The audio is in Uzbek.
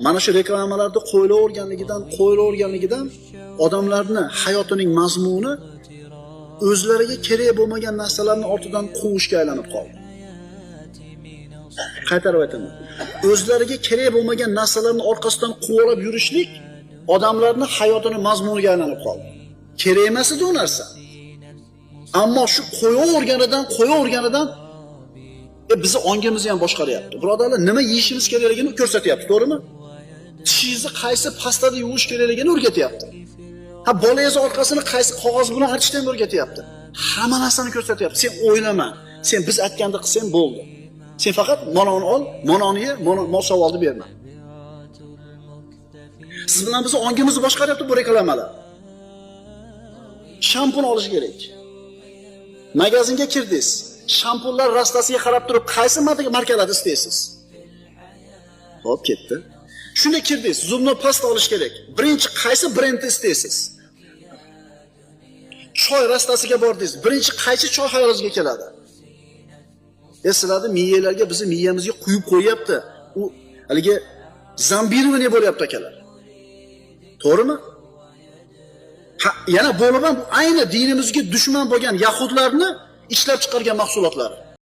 Mana shu reklamalarda qo'yilaverganligidan odamlarni hayotining mazmuni o'zlariga kerak bo'lmagan narsalarni ortidan quvishga aylanib qoldi. Qaytarib aytaman. O'zlariga kerak bo'lmagan narsalarni orqasidan quvalab yurishlik odamlarni hayotini mazmuniga aylanib qoldi. Kerak emas edi u narsa. Ammo shu qo'yaverganidan bizni ongimizni ham boshqaryapti. Birodarlar, nima yeyishimiz kerakligini ko'rsatyapti, to'g'rimi? Tishingizni qaysi pastada yuvish kerakligini o'rgatyapti. Bolangiz orqasini qaysi qog'oz bilan artishni ham o'rgatyapti. Hamma narsani ko'rsatyapti. Sen o'ylama. Sen biz aytganda qilsang bo'ldi. Sen faqat mononi ol, mononi ye, mol savolni berma. Siz bilan bizni ongimizni boshqaryapti bu reklamalar. Shampun olish kerak. Magazinga kirdingiz. Shampunlar rastasiga qarab turib, qaysi markalarni istaysiz? Hop, ketdi. Shunda kirdingiz, zubni pasta olish kerak. Birinchi qaysi brendni istaysiz? Choy rastasiga bordingiz. Birinchi qaysi choy xayolingizga keladi? Sizlarda miyalarga bizni miyamizga quyib qo'yapti. U haligi zambirovani bo'lyapti akalar. To'g'rimi? Yana bo'lib ham ayni dinimizga dushman bo'lgan yahudlarni ishlab chiqargan mahsulotlari.